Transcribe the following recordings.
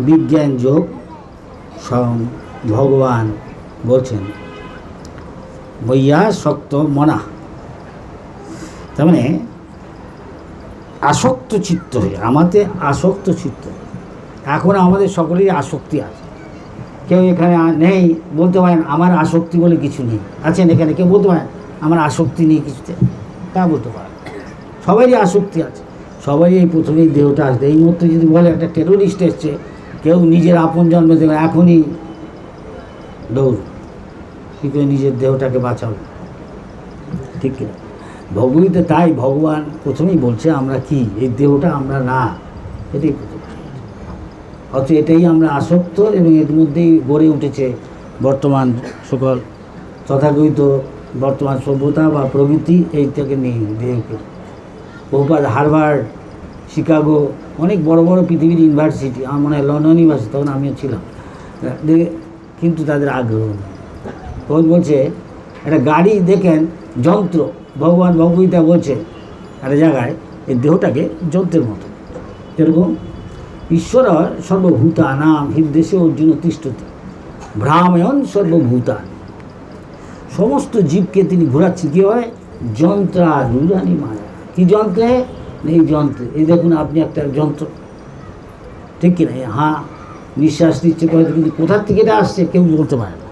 বিজ্ঞান যোগ স্বয়ং ভগবান বলছেন বইয়া শক্ত মনা, তার মানে আসক্ত চিত্ত হয়ে, আমাদের আসক্ত চিত্ত। এখন আমাদের সকলেরই আসক্তি আছে, কেউ এখানে নেই বলতে পারেন আমার আসক্তি বলে কিছু নেই, আছেন এখানে কেউ বলতে পারেন আমার আসক্তি নেই কিছুতে, তা বলতে পারেন। সবারই আসক্তি আছে, সবারই এই প্রথমেই দেহটা আসবে। এই মুহূর্তে যদি বলে একটা টেরোরিস্ট এসছে, কেউ নিজের আপন জন্ম দেবে, এখনই দৌড়, কী করে নিজের দেহটাকে বাঁচাবে, ঠিক কিনা? ভগবতীতে তাই ভগবান প্রথমেই বলছে আমরা কি, এই দেহটা আমরা না, এটাই প্রথম। অথচ এটাই আমরা আসক্ত, এবং এর মধ্যেই গড়ে উঠেছে বর্তমান সকল তথাকথিত বর্তমান সভ্যতা বা প্রবৃত্তি, এই থেকে নেই দেহকে। বহুপাত হার্ভার্ড, শিকাগো, অনেক বড় বড় পৃথিবীর ইউনিভার্সিটি, আমার মনে হয় লন্ডন ইউনিভার্সিটি, তখন আমিও ছিলাম, কিন্তু তাদের আগ্রহ নেই। তখন বলছে একটা গাড়ি দেখেন যন্ত্র, ভগবান ভগবতীতা বলছে একটা জায়গায় এই দেহটাকে যন্ত্রের মতো, যেরকম ঈশ্বর সর্বভূতানাম হৃদ্দেশে অর্জুন তিষ্ঠতি ভ্রাময়ন সর্বভূতান, সমস্ত জীবকে তিনি ঘোরাচ্ছেন কী হয়, যন্ত্রারূঢ়ানি মায়া। কী যন্ত্রে? এই যন্ত্রে, এই দেখুন আপনি একটা যন্ত্র, ঠিক কিনা? হ্যাঁ, নিঃশ্বাস নিচ্ছে হয়তো, কিন্তু কোথার থেকে এটা আসছে কেউ বলতে পারে না।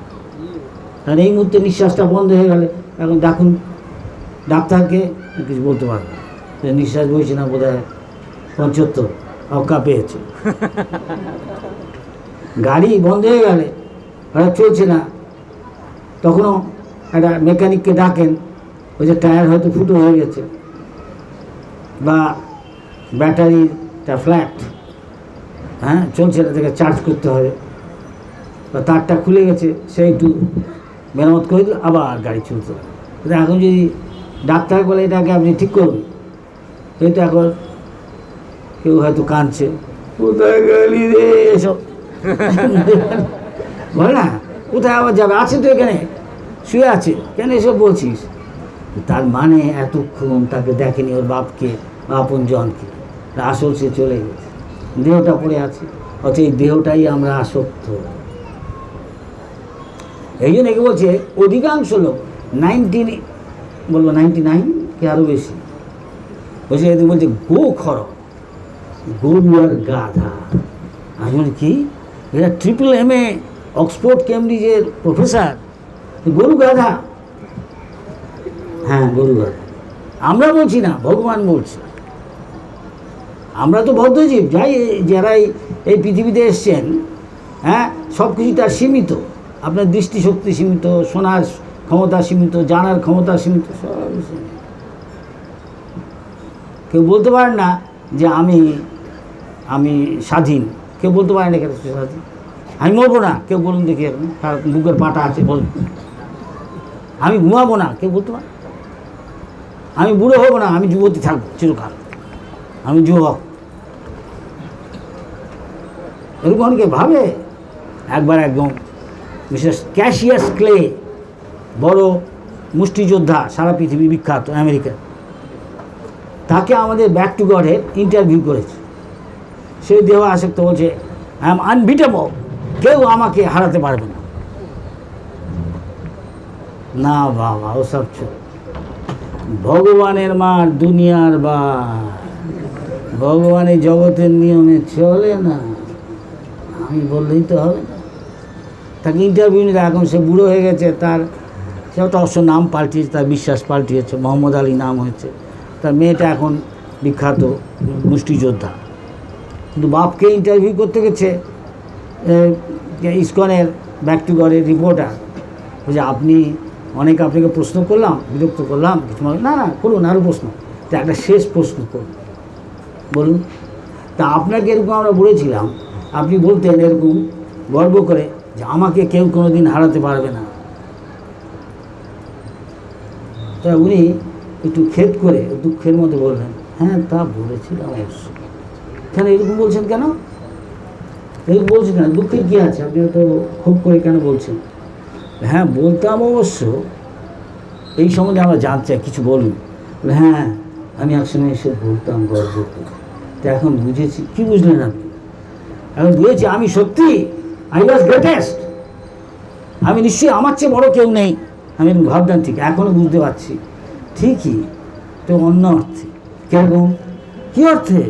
কারণ এই মুহূর্তে নিঃশ্বাসটা বন্ধ হয়ে গেলে এখন দেখুন ডাক্তারকে কিছু বলতে পারবে না, নিঃশ্বাস বইছে না বোধ হয় 75, অক্কা পেয়েছে। গাড়ি বন্ধ হয়ে গেলে হঠাৎ চলছে না, তখনও একটা মেকানিককে ডাকেন, ওই যে টায়ার হয়তো ফুটো হয়ে গেছে, বা ব্যাটারিটা ফ্ল্যাট, হ্যাঁ চলছে না, থেকে চার্জ করতে হবে, বা তারটা খুলে গেছে, সে একটু মেরামত করে দিল, আবার গাড়ি চলতে হবে। এখন যদি ডাক্তার বলে এটাকে আপনি ঠিক করুন, এই তো এখন কেউ হয়তো কাঁদছে, কোথায় গেলি রে এসব বল না, কোথায় আবার যাবে, আছে তো এখানে শুয়ে আছে, কেন এসব বলছিস? তার মানে এতক্ষণ তাকে দেখেনি ওর বাপকে বা আপন জনকে, আসল সে চলে গেছে, দেহটা পড়ে আছে। অথচ এই দেহটাই আমরা আসক্ত। এই জন্য একে বলছে অধিকাংশ লোক 99 কি আরও বেশি বলছে, এদের বলছে গো খর, গরু আর গাধা। আমি বলি কি, এরা MA অক্সফোর্ড কেমব্রিজের প্রফেসর, গরু গাধা? হ্যাঁ গরু গাধা। আমরা বলছি না, ভগবান বলছে। আমরা তো বদ্ধজীব, যাই যারাই এই পৃথিবীতে এসছেন, হ্যাঁ সব কিছু তার সীমিত, আপনার দৃষ্টিশক্তি সীমিত, শোনার ক্ষমতা সীমিত, জানার ক্ষমতা সীমিত, সব সীমিত। কেউ বলতে পারেন না যে আমি স্বাধীন, কেউ বলতে পারেন না, কেন স্বাধীন? আমি মরবো না, কেউ বলুন দেখি, এখন বুকের পাটা আছে বলুন। আমি ঘুমাবো না, কেউ বলতে পারে? আমি বুড়ো হবো না, আমি যুবতী থাকবো চিরকাল, আমি যুবক, এরকম অনেকে ভাবে। একবার একদম বিশেষ ক্যাসিয়াস ক্লে, বড় মুষ্টিযোদ্ধা, সারা পৃথিবী বিখ্যাত, আমেরিকার, তাকে আমাদের ব্যাক টু গডের ইন্টারভিউ করেছে। সেই দেহ আসক্ত বলছে আই এম আনবিটেবল, কেউ আমাকে হারাতে পারবে না। না বাবা, ওসব চলে, ভগবানের মার দুনিয়ার বা ভগবানের জগতের নিয়মে চলে না, আমি বললেই তো হবে না। তাকে ইন্টারভিউ নিতে, এখন সে বুড়ো হয়ে গেছে, তার সে একটা অবশ্য নাম পাল্টিয়েছে, তার বিশ্বাস পাল্টিয়েছে, মোহাম্মদ আলী নাম হয়েছে, তার মেয়েটা এখন বিখ্যাত মুষ্টিযোদ্ধা। কিন্তু বাপকে ইন্টারভিউ করতে গেছে ইসকনের ব্যাক টু গডের রিপোর্টার, বলছে আপনি অনেক আপনাকে প্রশ্ন করলাম, বিরক্ত করলাম কিছু, না না করুন আরও প্রশ্ন, তা একটা শেষ প্রশ্ন করুন, বলুন। তা আপনাকে এরকম আমরা বলেছিলাম, আপনি বলতেন এরকম গর্ব করে যে আমাকে কেউ কোনো দিন হারাতে পারবে না। তা উনি একটু খেদ করে দুঃখের মধ্যে বললেন, হ্যাঁ তা বলেছিলাম অবশ্য। কেন এরকম বলছেন, কেন এরকম বলছেন কেন, দুঃখের কী আছে, আপনি তো খুব করে কেন বলছেন? হ্যাঁ বলতাম অবশ্য, এই সম্বন্ধে আমরা জানতে চাই, কিছু বলুন। হ্যাঁ আমি একসময় এসে বলতাম গর্ব করে, তো এখন বুঝেছি। কী বুঝলেন আপনি? এখন বুঝেছি আমি সত্যি আই ওয়াজ গ্রেটেস্ট, আমি নিশ্চয়ই আমার চেয়ে বড় কেউ নেই। আমি ভাবতাম ঠিক, এখনও বুঝতে পারছি ঠিকই, তো অন্য অর্থে। কিরকম? কী অর্থে?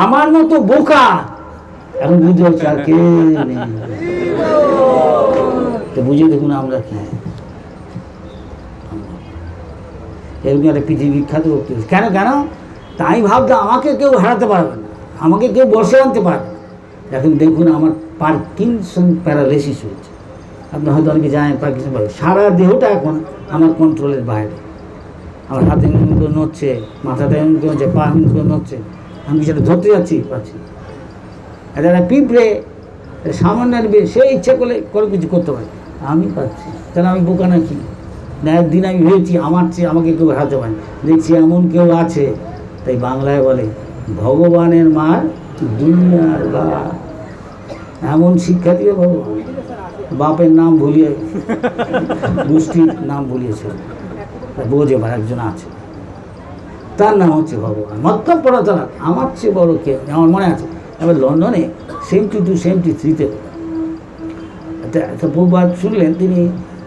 আমার মতো বোকা এখন বুঝতে পারছি আর কে নেই। তো বুঝে দেখুন আমরা কি এরকম একটা পৃথিবী বিখ্যাত করতে কেন কেন তা আমি ভাবতাম আমাকে কেউ হারাতে পারবে না, আমাকে কেউ বসে আনতে পারবে। এখন দেখুন আমার পার্কিনসন প্যারালাইসিস হয়েছে। আপনি হয়তো অনেকে জানেন পার্কিনসন প্যারালাইসিস, সারা দেহটা এখন আমার কন্ট্রোলের বাইরে। আমার হাতে এমন করে নড়ছে, মাথাটা এমন করে নড়ছে, পা এমন করে নড়ছে, আমি সেটা ধরতে যাচ্ছি পাচ্ছি। একটা পিঁপড়ে সামান্য সে ইচ্ছে করলে করে কিছু করতে পারে, আমি পাচ্ছি। তাহলে আমি বোকা নাকি? না, একদিন আমি ভেবেছি আমার চেয়ে আমাকে কেউ হারাতে পারে, দেখছি এমন কেউ আছে। তাই বাংলায় বলে ভগবানের মার দুনিয়ার বাপ। এমন শিক্ষা দিয়ে ভগবান বাপের নাম ভুলিয়ে গোষ্ঠীর নাম ভুলিয়েছে, বোঝে বা একজন আছে, তার নাম হচ্ছে ভগবান। মতলব পড়া তারা আমার চেয়ে বড় কে? আমার মনে আছে এবার লন্ডনে 72-73-তে একটা প্রবাদ শুনলেন, তিনি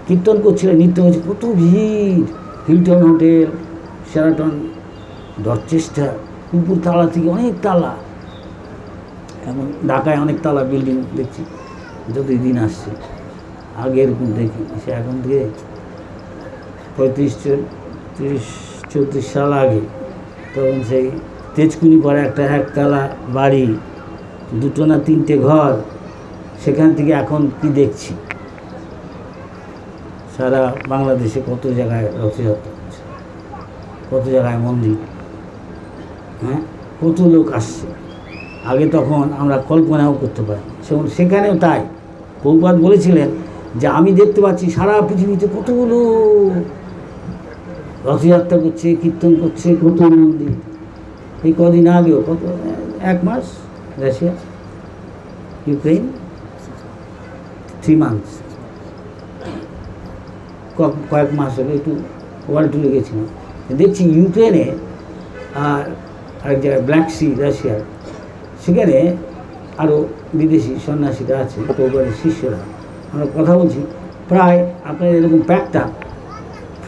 কীর্তন করছিলেন, নৃত্য হচ্ছে, কত ভিড়, হিলটন হোটেল, শেরাটন, ডরচেস্টার, উপর তালা থেকে অনেক তালা, এখন ঢাকায় অনেক তালা বিল্ডিং দেখছি যতই দিন আসছে, আগে এরকম দেখি। সে এখন থেকে 35-34 সাল আগে তখন সেই তেজকুনি পরে একটা একতলা বাড়ি, 2 না 3টে ঘর, সেখান থেকে এখন কি দেখছি সারা বাংলাদেশে কত জায়গায় রথযাত্রা হচ্ছে, কত জায়গায় মন্দির, হ্যাঁ, কত লোক আসছে। আগে তখন আমরা কল্পনাও করতে পারি, সেখানেও তাই। প্রভুপাদ বলেছিলেন যে আমি দেখতে পাচ্ছি সারা পৃথিবীতে কতগুলো রথযাত্রা করছে, কীর্তন করছে, কত মন্দির। এই কদিন আগেও কত 1 মাস রাশিয়া ইউক্রেন 3 মান্থস, কয়েক মাস হলো একটু ওয়ার্ল্ড ট্যুরে গেছিলাম, দেখছি ইউক্রেনে আর আরেক জায়গায় ব্ল্যাক সি রাশিয়ার, সেখানে আরও বিদেশি সন্ন্যাসীরা আছে, প্রভুপাদের শিষ্যরা। আমরা কথা বলছি, প্রায় আপনার এরকম প্যাকটা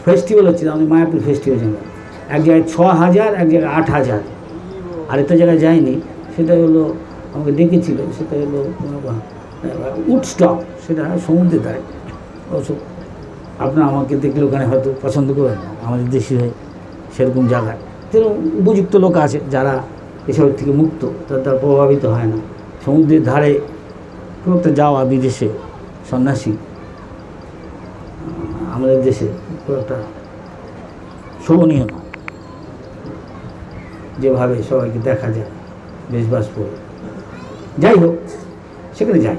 ফেস্টিভ্যাল হচ্ছে, আমাদের মায়াপুর ফেস্টিভ্যাল জন্য এক জায়গায় 6,000, এক জায়গায় 8,000। আরেকটা জায়গায় যায়নি, সেটা হলো আমাকে ডেকেছিল, সেটা হলো উডস্টক, সেটা সমুদ্রে ধারে। অবশ্য আপনার আমাকে দেখলে ওখানে হয়তো পছন্দ করবেন না, আমাদের দেশি হয়ে সেরকম জায়গায় সেরকম উপযুক্ত লোক আছে যারা এসবের থেকে মুক্ত, তারা প্রভাবিত হয় না। সমুদ্রের ধারে খুব একটা যাওয়া বিদেশে সন্ন্যাসী আমাদের দেশে খুব একটা শোভনীয় নয়, যেভাবে সবাইকে দেখা যায় বেশবাস পরে। যাই হোক, সেখানে যাই,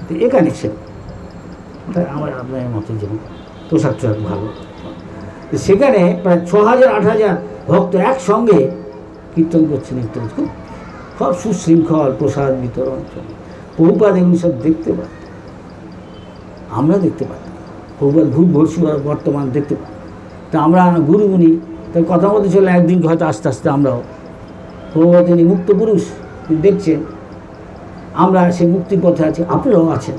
তো এখানে সে তাই আমার আপনার মতো যেমন পোশাক টোশাক ভালো, সেখানে প্রায় 6,000-8,000 ভক্ত একসঙ্গে কীর্তন করছে, নৃত্য খুব সব সুশৃঙ্খল, প্রসাদ বিতরণ। প্রভুপাদ এগুলি সব দেখতে পায়, আমরা দেখতে পাই। প্রভুপাদ ভূত ভর্ষি বর্তমান দেখতে পাই, তা আমরা গুরুগুনি তাই কথা বলতে চলে, একদিন হয়তো আস্তে আস্তে আমরাও প্রভুপাদ তিনি মুক্ত পুরুষ, তিনি দেখছেন আমরা সেই মুক্তির পথে আছি, আপনারাও আছেন,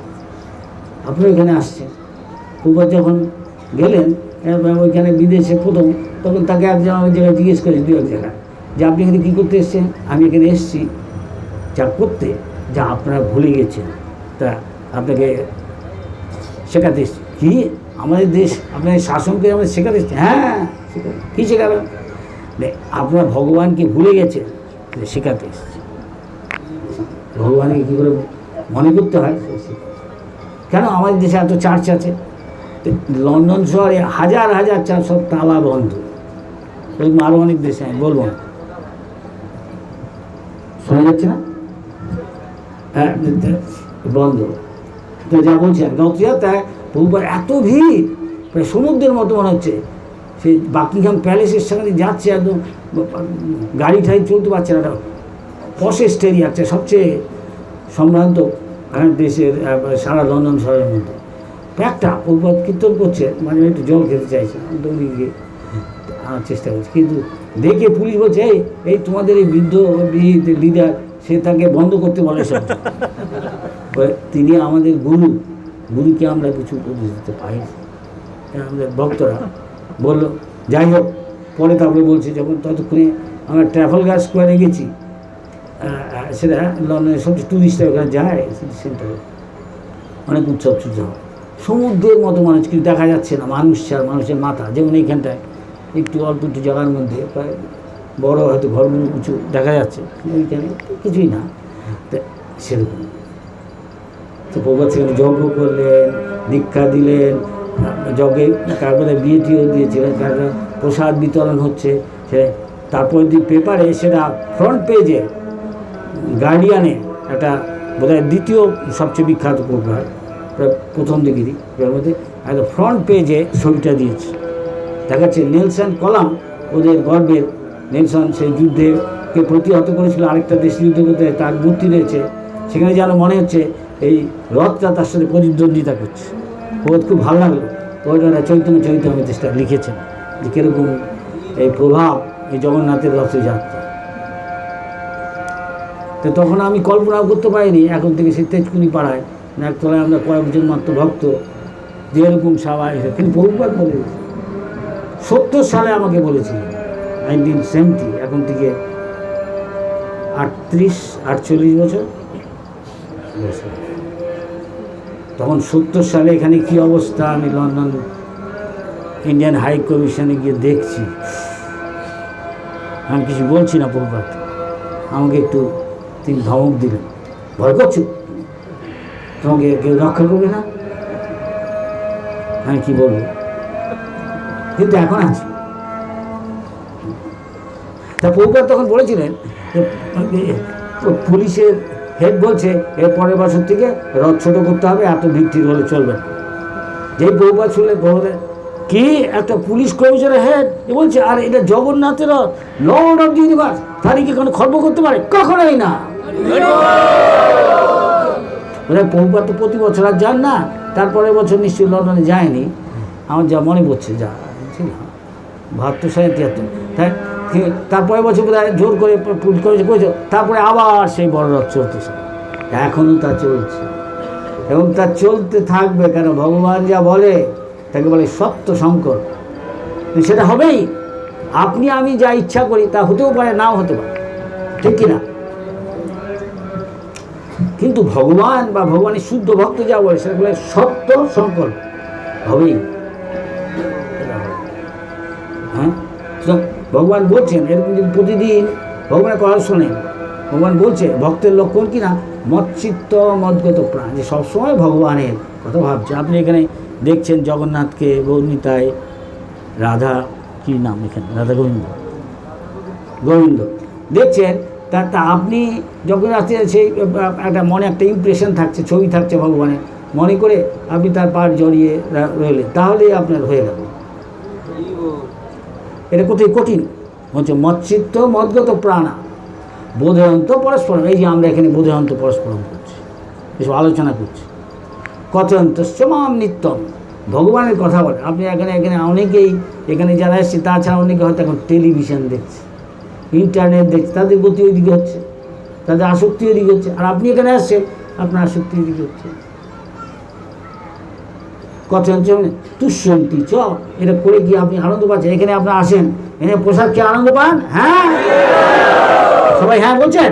আপনারা এখানে আসছেন। প্রভুপাদ যখন গেলেন ওইখানে বিদেশে প্রথম, তখন তাকে এক জায়গায় জিজ্ঞেস করেছে, 2-1 জায়গায়, যে আপনি এখানে কী করতে এসছেন? আমি এখানে এসেছি যা করতে, যা আপনারা ভুলে গেছেন, তা আপনাকে শেখাতে এসছি। কি আমাদের দেশ আপনার শাসনকে আমাদের শেখাতে এসছে? হ্যাঁ, কী শেখাবেন? আপনারা ভগবানকে ভুলে গেছেন, শেখাতে এসছে। ভগবানকে কী করে মনে করতে হয়? কেন আমাদের দেশে এত চার্চ আছে? লন্ডন শহরে হাজার হাজার চার্চ, সব তালা বন্ধ। ওইরকম আরও অনেক দেশে, আমি বলবো না, শোনা যাচ্ছে না, হ্যাঁ বন্ধ। তো যা বলছেন রথযাত্রায় প্রভুপাদ এত ভিড়, প্রায় সমুদ্রের মতো মনে হচ্ছে। সে বাকিংহাম প্যালেসের সামনে যাচ্ছে, একদম গাড়ি ঠাড়ি চলতে পারছে না, পশেস্ট এরিয়া আছে, সবচেয়ে সম্ভ্রান্ত দেশের সারা লন্ডন শহরের মধ্যে। একটা প্রভুপাদ কীর্তন করছে, মানে একটু জল খেতে চাইছে, দৌড়ে গিয়ে আনার চেষ্টা করছে, কিন্তু দেখে পুলিশ বলছে, এই তোমাদের এই বৃদ্ধ লিডার সে তাকে বন্ধ করতে বলে সব। তিনি আমাদের গুরুকে আমরা কিছু উপদেশ দিতে পারি না। আমাদের ভক্তরা বললো, যাই হোক, পরে তারপরে বলছে যখন ততক্ষণে আমরা ট্রাফালগার স্কোয়ারে গেছি, সেটা লন্ডনের সবচেয়ে টুরিস্টরা ওখানে যায়, সিটি সেন্টারে অনেক উৎসব টুৎসব হয়, সমুদ্রের মতো মানুষ কিছু দেখা যাচ্ছে না, মানুষ ছাড়া, মানুষের মাথা, যেমন এইখানটায় একটু অল্প একটু জায়গার মধ্যে প্রায় বড় হয়তো ঘরগুলো কিছু দেখা যাচ্ছে, ওইখানে কিছুই না। তা সেরকম তো প্রভাত সেখানে যজ্ঞ করলেন, দীক্ষা দিলেন, যজ্ঞে কারবারে বিয়ে টিয়েও দিয়েছিলেন, কারবার প্রসাদ বিতরণ হচ্ছে। সে তারপর পেপারে সেটা ফ্রন্ট পেজে গার্ডিয়ানে একটা বোধহয় দ্বিতীয় সবচেয়ে বিখ্যাত পেপার, প্রথম দিকেরই এর মধ্যে একটা ফ্রন্ট পেজে ছবিটা দিয়েছে, দেখাচ্ছে নেলসন কলাম, ওদের গর্বের নেলসন সেই যুদ্ধেকে প্রতিহত করেছিল, আরেকটা দেশ যুদ্ধ করতে, তার মূর্তি রয়েছে সেখানে, যেন মনে হচ্ছে এই রথটা তার সাথে প্রতিদ্বন্দ্বিতা করছে। ওর খুব ভালো লাগলো। ওইটা চৈতন্য চরিতামৃতে লিখেছেন যে কীরকম এই প্রভাব এই জগন্নাথের রথযাত্রা। তো তখন আমি কল্পনাও করতে পারিনি, এখন থেকে সেই তেজকুনি পাড়ায় একতলায় আমরা কয়েকজন মাত্র ভক্ত, যেরকম সবাই, কিন্তু বহুবার বলে 70 সালে আমাকে বলেছিলেন, 1970, এখন থেকে 38-48 বছর। তখন 70 সালে এখানে কি অবস্থা, আমি লন্ডন ইন্ডিয়ান হাই কমিশনে গিয়ে দেখছি। আমি কিছু বলছি না, প্রভুপাত আমাকে একটু তিনি ধমক দিলেন, ভয় করছো, তোমাকে কেউ রক্ষা করবে না। আমি কি বলবো, কিন্তু এখন আছে। তা প্রভুপাত তখন বলেছিলেন পুলিশের হেড বলছে এর পরের বছর থেকে রথ ছোটো করতে হবে, এত ভিড় হলে চলবে না। যেই প্রভুপাত শুনলে প্রভুপাত, কি একটা পুলিশ কমিশনার হেড এ বলছে, আর এটা জগন্নাথের রথ, লর্ড অফ দি ইউনিভার্স, তারই কি কোনো খর্ব করতে পারে? কখনোই না। প্রভুপাত তো প্রতি বছর আর যান না, তারপরের বছর নিশ্চয়ই লন্ডনে যায়নি, আমার যা মনে পড়ছে, যা 72-73, তাই তারপরের বছর বোধ হয় জোর করে পুলিশ করেছে, তারপরে আবার সেই বড় রথ চলতেছে, এখনও তা চলছে এবং তা চলতে থাকবে। কেন, ভগবান যা বলে তাকে বলে সত্য সংকট, সেটা হবেই। আপনি আমি যা ইচ্ছা করি তা হতেও পারে, নাও হতে পারে, ঠিক কিনা? কিন্তু ভগবান বা ভগবানের শুদ্ধ ভক্ত যা বলে সেটা বলে সত্য সংকল্প হবেই। হ্যাঁ, ভগবান বলছেন এরকম যদি প্রতিদিন ভগবানের কথা শোনেন, ভগবান বলছে ভক্তের লক্ষণ কি না, মচ্চিত্ত মদ্গত প্রাণ, যে সবসময় ভগবানের কথা ভাবছে। আপনি এখানে দেখছেন জগন্নাথকে, গৌরনীতায় রাধা, কি নাম এখানে, রাধা গোবিন্দ দেখছেন, তা আপনি যখন আসতে সেই একটা মনে একটা ইমপ্রেশন থাকছে, ছবি থাকছে ভগবানের, মনে করে আপনি তার পাড় জড়িয়ে রইলেন, তাহলেই আপনার হয়ে গেল। এটা কোথায় কঠিন হচ্ছে, মচ্চিত্ত মদ্গত প্রাণা বোধয়ন্ত পরস্পরম। এই যে আমরা এখানে বোধয়ন্ত পরস্পরম করছি, এসব আলোচনা করছি, কথয়ন্ত মাম নিত্যম, ভগবানের কথা বলে। আপনি এখানে অনেকেই এখানে যারা এসছে, তাছাড়া অনেকে হয়তো এখন টেলিভিশন দেখছে, ইন্টারনেট দেখছে, তাদের গতি ওইদিকে হচ্ছে, তাদের আসক্তি ওইদিকে হচ্ছে, আর আপনি এখানে আসছেন, আপনার আসক্তি ওইদিকে হচ্ছে। কথয়ন্ত তুষ্যন্তি চ, এটা করে কি আপনি আনন্দ পাচ্ছেন? এখানে আপনার আসেন, এখানে প্রসাদ খেয়ে আনন্দ পান? হ্যাঁ, সবাই হ্যাঁ বলছেন।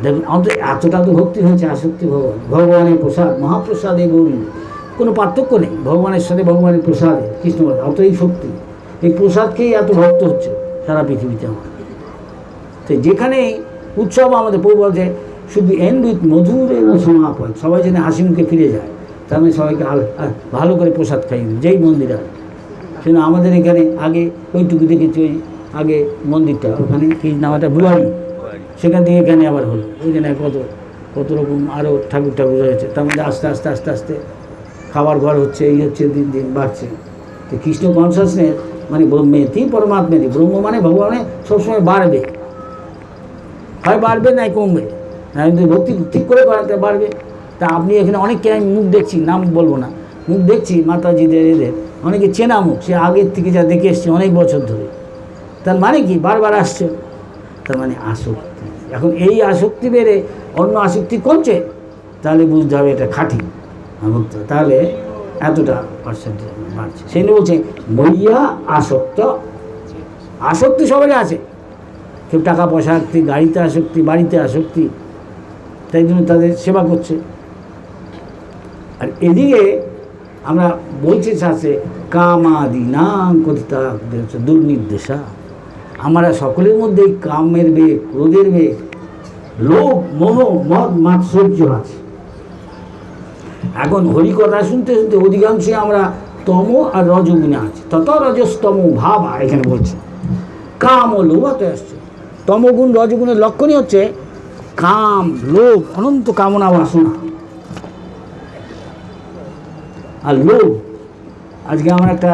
দেখুন আমাদের এতটা তো ভক্তি হয়েছে, আসক্তি ভগবানের প্রসাদ, মহাপ্রসাদে গৌরী, কোনো পার্থক্য নেই ভগবানের সাথে, ভগবানের প্রসাদে কৃষ্ণ অতই শক্তি। এই প্রসাদকেই এত ভক্ত হচ্ছে সারা পৃথিবীতে আমার। তো যেখানে উৎসব আমাদের প্রভু বলছে শুধু এন্ড মধুর সমাপন, সবাই যেন হাসি মুখে ফিরে যায়, তার মানে সবাইকে ভালো করে প্রসাদ খাইয়ে দিই, যেই মন্দির আর। কিন্তু আমাদের এখানে আগে ওইটুকু দেখেছি, ওই আগে মন্দিরটা ওখানে কি নামাটা বুয়ারি, সেখান থেকে এখানে আবার হলো, ওইখানে কত রকম আরও ঠাকুর রয়েছে, তার মধ্যে আস্তে আস্তে আস্তে আস্তে খাবার ঘর হচ্ছে, এই হচ্ছে, দিন দিন বাড়ছে। তো কৃষ্ণ কনসাসনেস মানে ব্রহ্মেতি পরমাত্মেতি, ব্রহ্ম মানে ভগবানে সবসময় বাড়বে, হয় বাড়বে নাই কমবে, যদি ভক্তি ঠিক করে করাতে বাড়বে। তা আপনি এখানে অনেককে আমি মুখ দেখছি, নাম বলবো না, মুখ দেখছি মাতাজিদের, এদের অনেকে চেনা মুখ, সে আগের থেকে যা দেখে এসছে অনেক বছর ধরে, তার মানে কি বারবার আসছে। তার মানে আসক্তি। এখন এই আসক্তি বেড়ে অন্য আসক্তি কমছে, তাহলে বুঝতে হবে এটা খাঁটি ভক্ত, তাহলে এতটা পার্সেন্টেজ বাড়ছে। সেই নিয়ে বলছে মইয়া আসক্ত। আসক্তি সবারই আছে, কেউ টাকা পয়সা আসক্তি, গাড়িতে আসক্তি, বাড়িতে আসক্তি, তাই জন্য তাদের সেবা করছে। আর এদিকে আমরা বলছি শাস্ত্রে কামাদি নাম কথিতা দুর্নির্দেশা, আমরা সকলের মধ্যে কামের বেগ, ক্রোধের বেগ, লোভ, মোহ, মদ, মাৎসর্য আছে। এখন হরিকথা শুনতে শুনতে অধিকাংশই আমরা তম আর রজগুণে আছি। তত রজস্তম ভাব এখানে বলছে, কাম ও লোভ হতে আসছে। তমগুণ রজগুণের লক্ষণই হচ্ছে কাম, লোভ, অনন্ত কামনা বাসনা আর লোভ। আজকে আমার একটা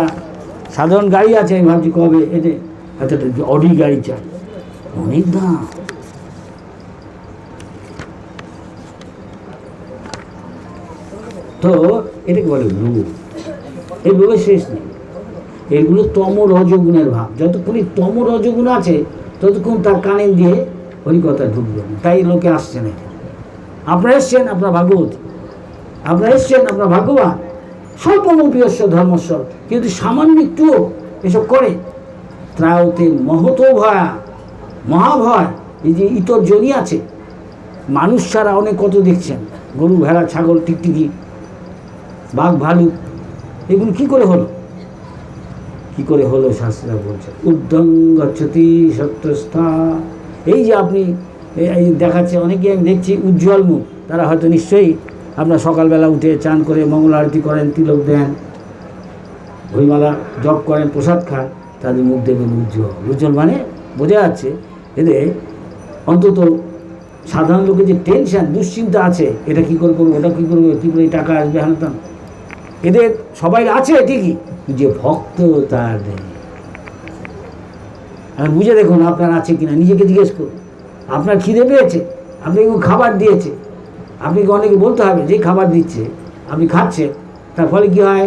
সাধারণ গাড়ি আছে, আমি ভাবছি কবে এতে একটা অডি গাড়ি চাই, অনেক দাম। তো এটাকে বলে লোভ। এই লোভের শেষ নেই। এগুলো তম রজগুণের ভাব। যতক্ষণই তম রজগুণ আছে ততক্ষণ তার কানে দিয়ে হরিকথা ঢুকবে না, তাই লোকে আসছে না। আপনারা এসছেন, আপনার ভাগবত, আপনারা এসছেন, আপনার ভাগ্যবান। স্বল্পমপিয়স্য ধর্মস্বর, কিন্তু সামান্য একটুও এসব করে ত্রায়তে মহত ভয়া, মহাভয়। এই যে ইতর জনি আছে, মানুষ ছাড়া অনেক কত দেখছেন, গরু, ভেড়া, ছাগল, টিকটিকি, বাঘ, ভালুক, এগুলো কী করে হলো? কী করে হলো শাস্ত্রীরা বলছে উদ্ধং গচ্ছতি সত্যস্থা। এই যে আপনি এই দেখাচ্ছে, অনেকে আমি দেখছি উজ্জ্বল মুখ, তারা হয়তো নিশ্চয়ই আপনার সকালবেলা উঠে চান করে মঙ্গল আরতি করেন, তিলক দেন, হরিমালা জপ করেন, প্রসাদ খান, তাদের মুখ দেখবেন উজ্জ্বল। উজ্জ্বল মানে বোঝা যাচ্ছে এদের অন্তত সাধারণ লোকের যে টেনশন, দুশ্চিন্তা আছে, এটা কী করে করবো, ওটা কী করবো, কী করে টাকা আসবে, হানতাম, এদের সবাই আছে ঠিকই, যে ভক্ত তার নেই। আর বুঝে দেখুন আপনার আছে কিনা, নিজেকে জিজ্ঞেস করুন। আপনার খিদে পেয়েছে, আপনাকে খাবার দিয়েছে, আপনাকে অনেকে বলতে হবে যে খাবার দিচ্ছে আপনি খাচ্ছেন, তার ফলে কী হয়,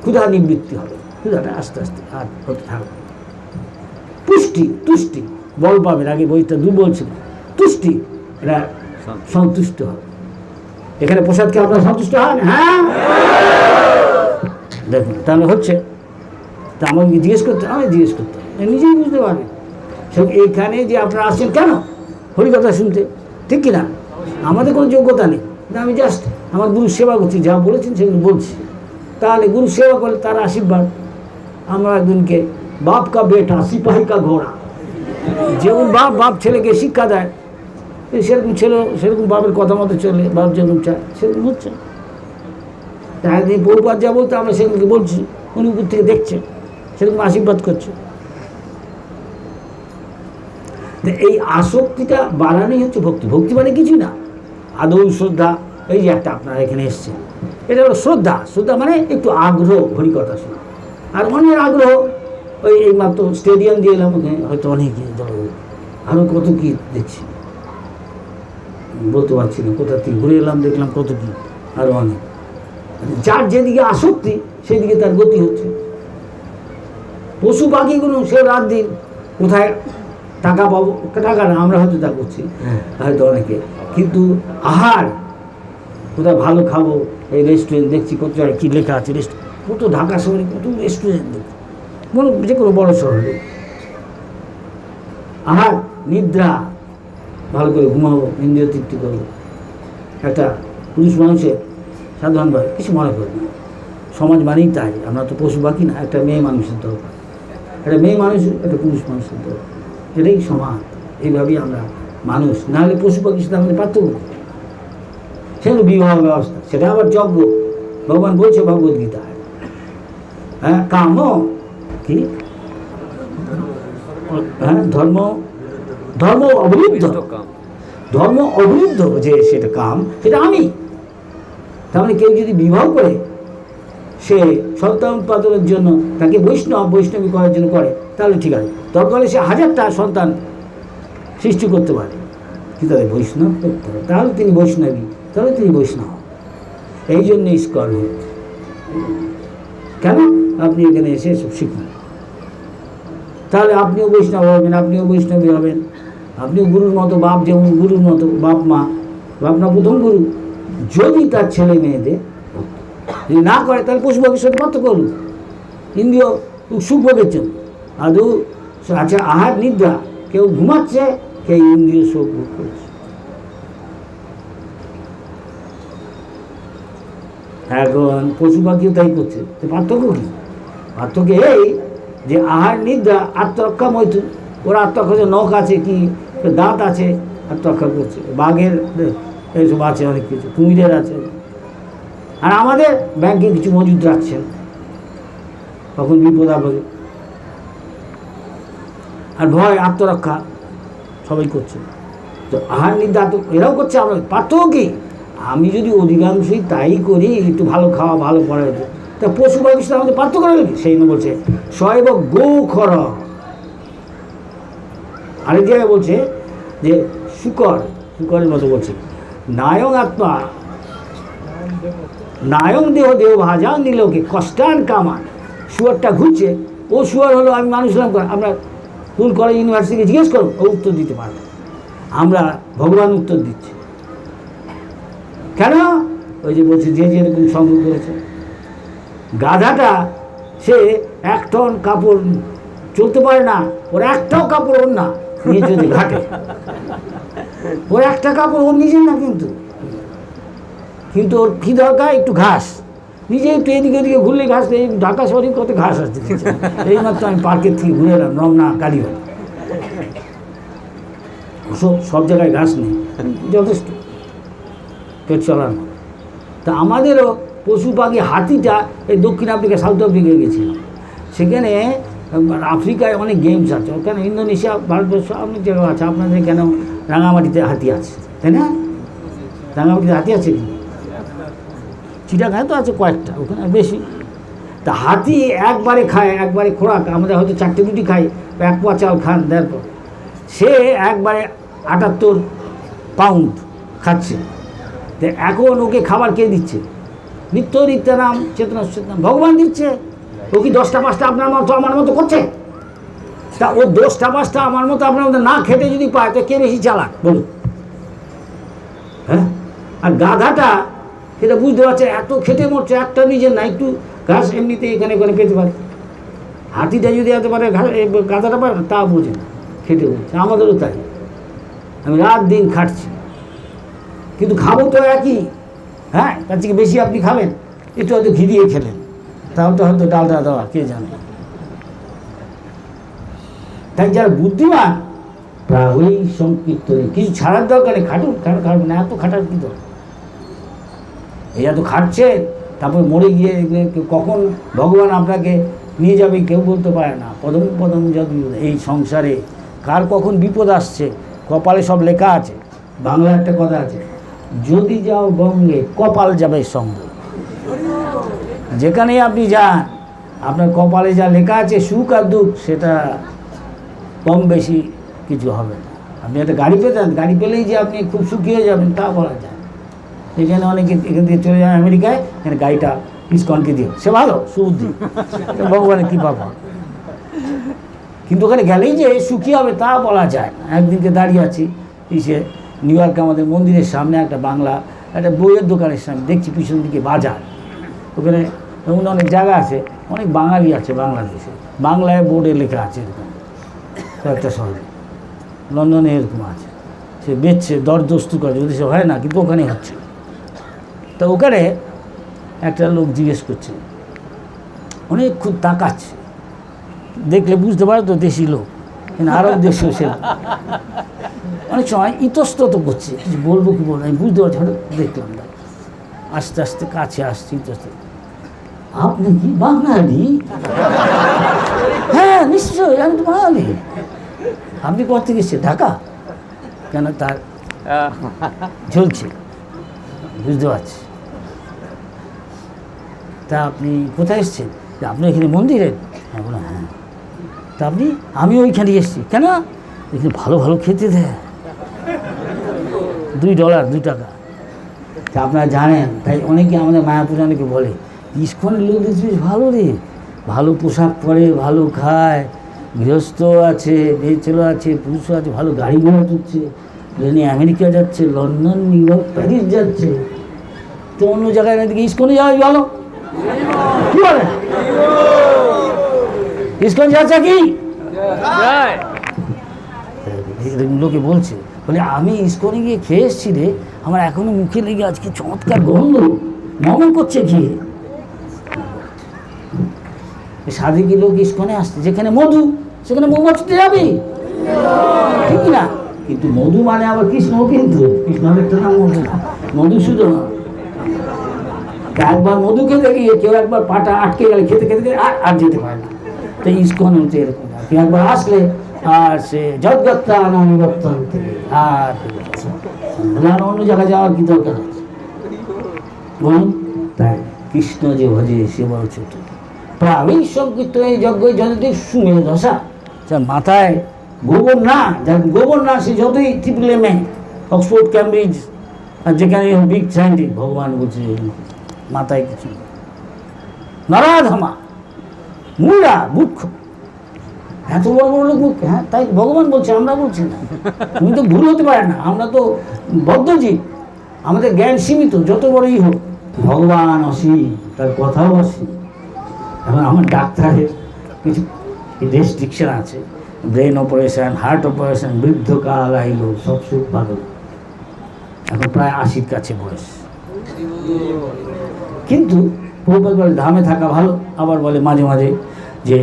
ক্ষুধা নিবৃত্তি হবে, ক্ষুধাটা আস্তে আস্তে আর হতে থাকবে। পুষ্টি, তুষ্টি, বল পাবেন। আগে বইটা দুর্বল ছিল, তুষ্টি, এটা সন্তুষ্ট হবে। এখানে প্রসাদকে আপনার সন্তুষ্ট হন? হ্যাঁ, দেখুন তাহলে হচ্ছে। তা আমাকে জিজ্ঞেস করতে, আমি জিজ্ঞেস করতে নিজেই বুঝতে পারবেন। সে এইখানে যে আপনারা আসছেন কেন, হরিকথা শুনতে, ঠিক কিনা? আমাদের কোনো যোগ্যতা নেই, আমি জাস্ট আমার গুরু সেবা করছি, যা বলেছেন সেগুলো বলছি। তাহলে গুরু সেবা করলে তার আশীর্বাদ। আমরা একজনকে বাপ কা বেটা সিপাহী কা ঘোড়া, যেমন বাপ বাপ ছেলেকে শিক্ষা দেয়, সেরকম ছেলে সেরকম বাপের কথা মতো চলে, বাপ যেরকম চায় সেরকম হচ্ছে। তাই একদিন পৌপাত যা বলতে আমরা সেগুলোকে বলছি, উনি উপর থেকে দেখছেন, সেরকম আশীর্বাদ করছে। এই আসক্তিটা বাড়ানোই হচ্ছে ভক্তি। ভক্তি মানে কিছু না, আদৌ শ্রদ্ধা। এই যে একটা আপনারা এখানে এসছেন, এটা হলো শ্রদ্ধা। শ্রদ্ধা মানে একটু আগ্রহ, হরিকথা শোনা। আর অনেক আগ্রহ, ওই এইমাত্র স্টেডিয়াম দিয়ে এলাম, ওখানে হয়তো অনেকে আরও কত কী দেখছি, বলতে পারছি না, কোথা থেকে ঘুরে এলাম, দেখলাম কত কী, আরও অনেক। যার যেদিকে আসক্তি সেদিকে তার গতি হচ্ছে। পশু পাখিগুলো সে রাত দিন কোথায় টাকা পাবো, টাকা না, আমরা হয়তো তা করছি হয়তো অনেকে, কিন্তু আহার কোথায় ভালো খাবো, এই রেস্টুরেন্ট দেখছি, কত জায়গায় কী লেখা আছে রেস্টুরেন্ট, কত ঢাকা শহরে কত রেস্টুরেন্ট দেখছি, মনে যে কোনো বড়ো শহরে। আহার, নিদ্রা, ভালো করে ঘুমাবো, ইন্দ্রিয় তৃপ্তি করবো। একটা পুরুষ মানুষের সাধারণভাবে কিছু মনে করে না, সমাজ মানেই তাই, আমরা তো পশু পাখি না। একটা মেয়ে মানুষের দরকার, একটা মেয়ে মানুষ, একটা পুরুষ মানুষের দরকার, এটাই সমাজ। এইভাবেই আমরা মানুষ, নাহলে পশু পাখির সাথে আমাদের পার্থক্য। সেগুলো বিবাহ ব্যবস্থা, সেটা আবার যজ্ঞ। ভগবান বলছে ভগবদ্গীতায়, হ্যাঁ, কাম কি, হ্যাঁ, ধর্ম অবরুদ্ধ, ধর্ম অবরুদ্ধ, যে সেটা কাম, সেটা আমি। তার মানে কেউ যদি বিবাহ করে, সে সন্তান উৎপাদনের জন্য, তাকে বৈষ্ণবী করার জন্য করে, তাহলে ঠিক আছে। দরকার হলে সে 1000টা সন্তান সৃষ্টি করতে পারে, কিন্তু তাদের বৈষ্ণব করতে হবে, তাহলে তিনি বৈষ্ণবী, তাহলে তিনি বৈষ্ণব। এই জন্য ইস্কন হয়েছে। কেন? আপনি এখানে এসে সব শিখুন, তাহলে আপনিও বৈষ্ণব হবেন, আপনিও বৈষ্ণবী হবেন। আপনি গুরুর মতো, বাপ যেমন গুরুর মতো, বাপ মা, বাপ না প্রথম গুরু। যদি তার ছেলে মেয়েদের যদি না করে তাহলে পশু পাখির সাথে পার্থক্য হলো। ইন্দ্রিয় সুখ ভোগের জন্য আদৌ আচ্ছা আহার নিদ্রা, কেউ ঘুমাচ্ছে, কেউ ইন্দ্রিয় সুখ ভোগ করছে। এখন পশু পাখিও তাই করছে। তো পার্থক্য কী? পার্থক্য এই যে আহার নিদ্রা আত্মরক্ষা মৈথুন, ওরা আত্মরক্ষা, নখ আছে, কি দাঁত আছে, আত্মরক্ষা করছে। বাঘের এইসব আছে, অনেক কিছু, কুমিরের আছে। আর আমাদের ব্যাংকে কিছু মজুদ রাখছেন, তখন বিপদ আপদে। আর ভয়, আত্মরক্ষা সবাই করছে। তো আহার নিদ্রা এরাও করছে। আমরা পার্থক্য কি? আমি যদি অধিকাংশই তাই করি, একটু ভালো খাওয়া, ভালো পড়া, তা পশু পাখির সাথে আমাদের পার্থক্য করে নাকি? সেই জন্য বলছে শৈব গৌ খর। আরেক জায়গায় বলছে যে শুকরের মতো বলছে নায়ং আত্মা নায়ং দেহ দেহ ভাজা নিলোকে কষ্টান কামান। শুয়ারটা ঘুরছে, ও শুয়ার হলো, আমি মানুষ হলাম। আমরা স্কুল কলেজ ইউনিভার্সিটিকে জিজ্ঞেস করো, ও উত্তর দিতে পারবে। আমরা ভগবান উত্তর দিচ্ছি কেন? ওই যে বলছে যে যেরকম সঙ্গ করেছে। গাধাটা সে 1 টন কাপড় চলতে পারে না, ওর একটাও কাপড় ওর না, নিয়ে যদি ঘাটে, ওর একটা কাপড় ওর নিজের না, কিন্তু ওর কী দরকার? একটু ঘাস, নিজে একটু এদিকে ওদিকে ঘুরলে ঘাস। এই ঢাকা শহরে কত ঘাস আছে। এইমাত্র আমি পার্কের থেকে ঘুরে এলাম, রমনা কালীবাড়ি, সব জায়গায় ঘাস নেই, যথেষ্ট পেট চলানো। তা আমাদেরও পশু পাখি, হাতিটা এই দক্ষিণ আফ্রিকা, সাউথ আফ্রিকায় গেছিলাম। সেখানে আফ্রিকায় অনেক গেমস আছে, ওখানে ইন্দোনেশিয়া, ভারতবর্ষ অনেক জায়গা আছে। আপনাদের কেন রাঙামাটিতে হাতি আছে, তাই না? রাঙামাটিতে হাতি আছে কি? চিটাগাঁয়ে তো আছে কয়েকটা, ওখানে বেশি। তা হাতি একবারে খায়, একবারে খোরাক। আমাদের হয়তো 4টে রুটি খাই, 1 পোয়া চাল খান, তারপর সে একবারে 78 পাউন্ড খাচ্ছে। তো এখন ওকে খাবার কে দিচ্ছে? নিত্য নিত্যানাম চেতনা চেতনাম ভগবান দিচ্ছে। ও কি 10টা 5টা আপনার মতো আমার মতো করছে? তা ও 10টা 5টা আমার মতো আপনার মতো না খেতে যদি পায়, তো কে বেশি চালাক বলুন? হ্যাঁ। আর গাধাটা সেটা বুঝতে পারছে, এত খেতে মরছে, একটা নিজের না, একটু ঘাস এমনিতে এখানে ওখানে পেতে পারে। হাতিটা যদি এত পারে, গাধাটা পারে না, তা বোঝে না, খেতে বলছে। আমাদেরও তাই, আমি রাত দিন খাটছি, কিন্তু খাবো তো একই। হ্যাঁ, তার থেকে বেশি আপনি খাবেন, একটু হয়তো ঘি দিয়ে খেলেন, তাও তো হয়তো ডালটা দেওয়া, কে জানে। তাই যারা বুদ্ধিমান ওই সংকীর্তনে কিছু ছাড়ার দরকার নেই, খাটবে না, এত খাটার কী দরকার? এই এত খাটছে, তারপর মরে গিয়ে কখন ভগবান আপনাকে নিয়ে যাবে কেউ বলতে পারে না। পদম পদম যদি এই সংসারে কার কখন বিপদ আসছে, কপালে সব লেখা আছে। বাংলা একটা কথা আছে, যদি যাও বঙ্গে কপাল যাবে সঙ্গে। যেখানেই আপনি যান, আপনার কপালে যা লেখা আছে, সুখ আর দুঃখ, সেটা কম বেশি কিছু হবে না। আপনি একটা গাড়ি পেতেন, গাড়ি পেলেই যে আপনি খুব সুখী হয়ে যাবেন তা বলা যায়। এখানে অনেকে এখান থেকে চলে যান আমেরিকায়, এখানে গাড়িটা ইসকনকে দিও, সে ভালো সুবুদ্ধি, ভগবানের কৃপা পাবে। কিন্তু ওখানে গেলেই যে সুখী হবে তা বলা যায় না। একদিনকে দাঁড়িয়ে আছি সে নিউ ইয়র্কে, আমাদের মন্দিরের সামনে একটা বাংলা একটা বইয়ের দোকানের সামনে, দেখছি পিছন দিকে বাজার, ওখানে এমন অনেক জায়গা আছে, অনেক বাঙালি আছে বাংলাদেশে, বাংলায় বোর্ডে লেখা আছে এরকম। একটা শহরে, লন্ডনে এরকম আছে, সে বেচছে, দরদস্তু করে, যদি সে হয় না, কিন্তু ওখানে হচ্ছে। তো ওখানে একটা লোক জিজ্ঞেস করছে, অনেক খুব তাকাচ্ছে, দেখলে বুঝতে পারে তো দেশি লোক, কিন্তু আরব দেশেও সে অনেক সময় ইতস্তত করছে, কিছু বলবো কি বলবো আমি বুঝতে পারছি। হঠাৎ দেখলাম না, আস্তে আস্তে কাছে আসছে, ইতস্তত, আপনি কি বাঙালি? হ্যাঁ নিশ্চয়ই, আমি তো বাঙালি। আপনি কোথা থেকে এসেছেন? ঢাকা। কেন? তার ঝুলছে, বুঝতে পারছি। তা আপনি কোথায় এসেছেন? আপনি এখানে মন্দিরে? হ্যাঁ বলো, হ্যাঁ। তা আপনি? আমি ওইখানে এসেছি। কেন? এখানে ভালো ভালো খেতে দেয়, $2 2 টাকা। তা আপনারা জানেন, তাই অনেকে আমাদের মায়াপুর অনেকে বলে, ইস্কনের লোক বেশ ভালো রে, ভালো পোশাক পরে, ভালো খায়, গৃহস্থ আছে, মেয়ে ছেলে আছে, পুরুষও আছে, ভালো গাড়ি ঘোড়া চলছে, প্লেনে আমেরিকা যাচ্ছে, লন্ডন, নিউ ইয়র্ক, প্যারিস যাচ্ছে। তো অন্য জায়গায় এদিকে ইস্কনে যাওয়াই ভালো। কি বলে ইস্কন যাচ্ছে কি লোকে বলছে, বলে আমি ইস্কনে গিয়ে খেয়ে এসছি রে, আমার এখনো মুখে লেগে আজকে চমৎকার গন্ধ মমন করছে খেয়ে। সাধে লোক ইস্কনে আসছে, যেখানে মধু সেখানে মৌমাছিতে যাবে, ঠিক না? কিন্তু মধু মানে আবার কৃষ্ণ, কিন্তু কৃষ্ণের একটা নাম মধু, মধুসূদন। একবার মধু খেতে গিয়ে কেউ একবার পাটা আটকে গেলে খেতে খেতে আর যেতে পারে না। তো ইস্কন হচ্ছে এরকম, কেউ একবার আসলে আর সে জগত্তান অনুগত্তান থেকে আর অন্য জায়গায় যাওয়ার কি দরকার আছে বলুন? তাই কৃষ্ণ যে ভজে সে বড় ছোট। প্রাণী সংকীর্তন যজ্ঞ যতই শুনে দশা, যার মাথায় গোবর না, যার গোবর না সে যতই triple M A Oxford Cambridge আর যেখানে বিগ সাইন্টিস্ট, ভগবান বলছে মাথায় কিছু নারাধামা মুড়া মূর্খ, এত বড় বড় লোক মুখ্য। হ্যাঁ, তাই ভগবান বলছে, আমরা বলছি না। তুমি তো ভুল হতে পারে না, আমরা তো বদ্ধজীব, আমাদের জ্ঞান সীমিত, যত বড়ই হোক। ভগবান অসীম, তার কথাও অসীম। এখন আমার ডাক্তারের কিছু রেস্ট্রিকশন আছে, ব্রেন অপারেশন, হার্ট অপারেশন, বৃদ্ধকাল আইল, সব সুখ ভালো। এখন প্রায় 80 কাছে বয়স, কিন্তু প্রভুপাদ বলে ধামে থাকা ভালো, আবার বলে মাঝে মাঝে যে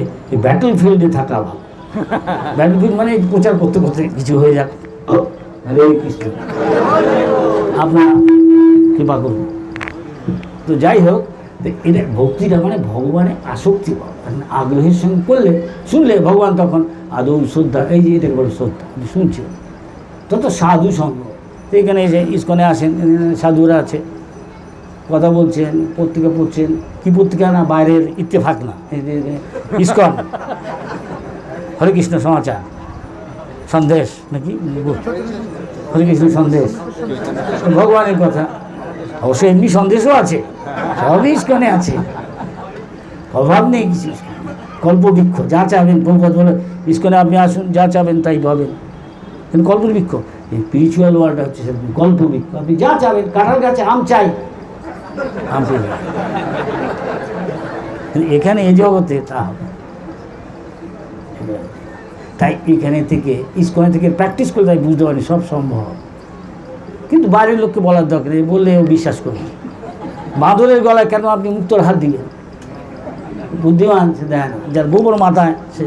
ব্যাটল ফিল্ডে থাকা ভালো। ব্যাটল ফিল্ড মানে প্রচার করতে করতে কিছু হয়ে যাক, হরে কৃষ্ণ, আপনার কৃপা করুন। তো যাই হোক, এটা ভক্তিটা মানে ভগবানের আসক্তি, আগ্রহের সঙ্গে করলে শুনলে ভগবান তখন আদৌ শ্রদ্ধা, এই যে এটাকে বলে শ্রদ্ধা, শুনছে তত সাধু সঙ্গ। তো এখানে এসে ইস্কনে আসেন, সাধুরা আছে, কথা বলছেন, পত্রিকা পড়ছেন। কি পত্রিকা না, বাইরের ইত্তেফাক না, ইস্কন হরে কৃষ্ণ সমাচার সন্দেশ নাকি, হরে কৃষ্ণ সন্দেশ, ভগবানের কথা। অবশ্য এমনি সন্দেশও আছে, সবই ইস্কনে আছে, অভাব নেই কিছু। কল্পবৃক্ষ যা চাবেন, প্রভুপাদ বলে ইস্কনে আপনি আসুন, যা চাবেন তাই পাবেন। কিন্তু কল্পবৃক্ষ, এই স্পিরিচুয়াল ওয়ার্ল্ড হচ্ছে সেরকম কল্পবৃক্ষ, আপনি যা চাবেন, কাঁঠাল গাছে আম চাই, আম পেয়ে যাবেন। এখানে এই জগতে তা হবে। তাই এখানে থেকে ইস্কনে থেকে প্র্যাকটিস করে তাই বুঝতে পারি সব সম্ভব। কিন্তু বাইরের লোককে বলার দরকার নেই, বললে ও বিশ্বাস করবে। বাঁদরের গলায় কেন আপনি মুক্তোর হাত দিলেন? বুদ্ধিমান সে দেয় না, যার গোবর মাথায় সে।